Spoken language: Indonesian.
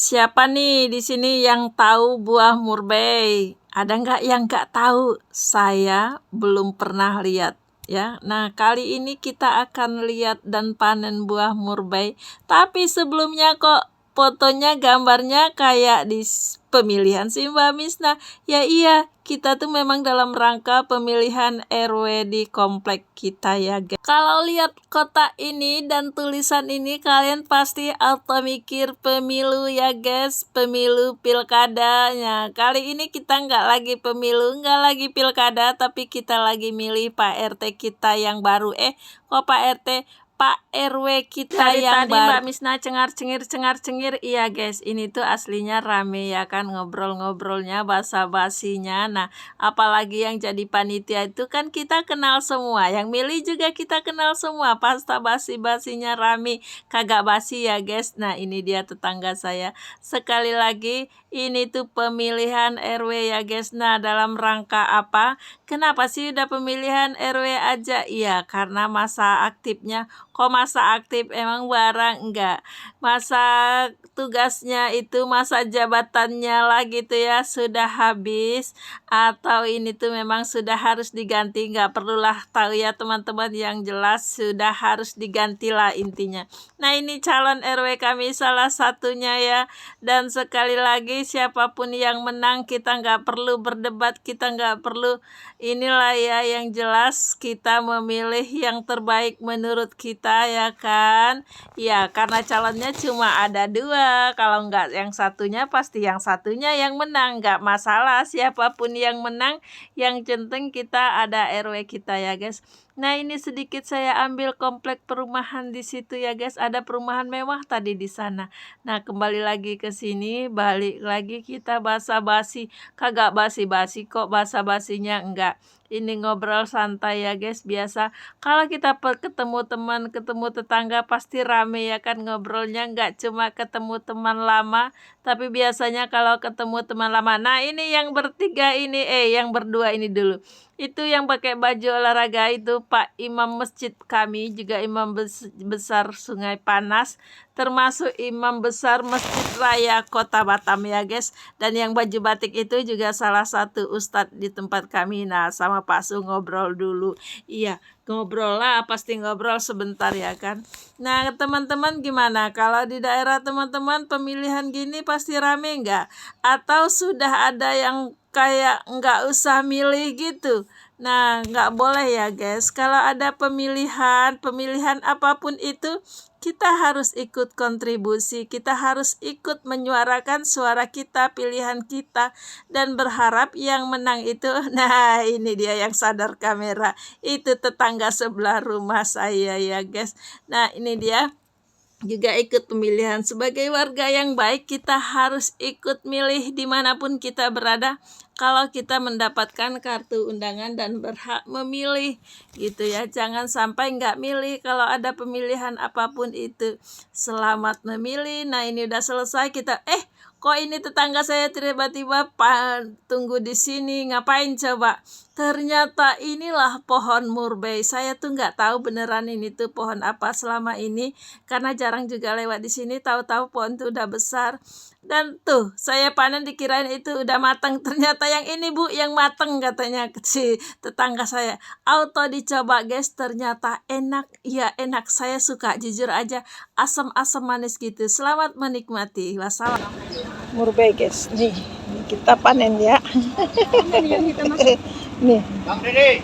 Siapa nih di sini yang tahu buah murbei? Ada nggak yang nggak tahu? Saya belum pernah lihat ya. Nah, kali ini kita akan lihat dan panen buah murbei. Tapi sebelumnya kok fotonya, gambarnya kayak di pemilihan sih Mbak Misna. Ya iya, kita tuh memang dalam rangka pemilihan RW di komplek kita ya guys. Kalau lihat kotak ini dan tulisan ini kalian pasti auto mikir pemilu ya guys, pemilu pilkadanya. Kali ini kita nggak lagi pemilu, nggak lagi pilkada, tapi kita lagi milih Pak RT kita yang baru. Kok Pak RT? Pak RW kita dari yang tadi baru. Mbak Misna cengar-cengir. Iya guys, ini tuh aslinya rame ya kan, ngobrol-ngobrolnya, basa-basinya. Nah, apalagi yang jadi panitia itu kan kita kenal semua, yang milih juga kita kenal semua. Pasta basi-basinya rame, kagak basi ya guys. Nah, ini dia tetangga saya. Sekali lagi, ini tuh pemilihan RW ya guys. Nah, dalam rangka apa? Kenapa sih udah pemilihan RW aja? Iya, karena masa aktifnya. Kok masa aktif emang barang? Enggak. Masa tugasnya itu, masa jabatannya lah gitu ya, sudah habis. Atau ini tuh memang sudah harus diganti. Enggak perlulah tahu ya teman-teman, yang jelas sudah harus diganti lah intinya. Nah, ini calon RW kami salah satunya ya. Dan sekali lagi siapapun yang menang kita nggak perlu berdebat, kita nggak perlu inilah ya, yang jelas kita memilih yang terbaik menurut kita ya kan. Ya karena calonnya cuma ada dua, kalau nggak yang satunya pasti yang satunya yang menang, nggak masalah siapapun yang menang, yang penting kita ada RW kita ya guys. Nah, ini sedikit saya ambil komplek perumahan di situ ya guys, ada perumahan mewah tadi di sana. Nah, kembali lagi ke sini, balik lagi kita basa-basi. Kagak basi-basi kok, basa-basinya enggak. Ini ngobrol santai ya guys, biasa. Kalau kita ketemu teman, ketemu tetangga pasti rame ya kan ngobrolnya, nggak cuma ketemu teman lama, tapi biasanya kalau ketemu teman lama. Nah, ini yang bertiga ini, yang berdua ini dulu. Itu yang pakai baju olahraga itu Pak Imam masjid kami, juga imam besar Sungai Panas, termasuk imam besar Masjid Raya Kota Batam ya guys. Dan yang baju batik itu juga salah satu ustadz di tempat kami. Nah, sama Pak Su ngobrol dulu. Iya, ngobrol lah, pasti ngobrol sebentar ya kan. Nah, teman-teman gimana? Kalau di daerah teman-teman pemilihan gini pasti rame nggak? Atau sudah ada yang kayak nggak usah milih gitu? Nah, nggak boleh ya guys. Kalau ada pemilihan apapun itu, kita harus ikut kontribusi, kita harus ikut menyuarakan suara kita, pilihan kita, dan berharap yang menang itu, nah ini dia yang sadar kamera, itu tetangga sebelah rumah saya ya guys. Nah, ini dia juga ikut pemilihan. Sebagai warga yang baik, kita harus ikut milih dimanapun kita berada. Kalau kita mendapatkan kartu undangan dan berhak memilih gitu ya, jangan sampai nggak milih kalau ada pemilihan apapun itu. Selamat memilih. Nah, ini udah selesai, kita kok ini tetangga saya tiba-tiba tunggu di sini, ngapain coba? Ternyata inilah pohon murbei. Saya tuh nggak tahu beneran ini tuh pohon apa selama ini, karena jarang juga lewat di sini. Tahu-tahu pohon tuh udah besar. Dan tuh saya panen dikirain itu udah matang, ternyata yang ini Bu yang matang katanya si tetangga saya. Auto dicoba guys, ternyata enak. Ya enak, saya suka jujur aja, asam-asam manis gitu. Selamat menikmati. Wassalam. Murbei guys, nih kita panen ya. Nih Bang Dede.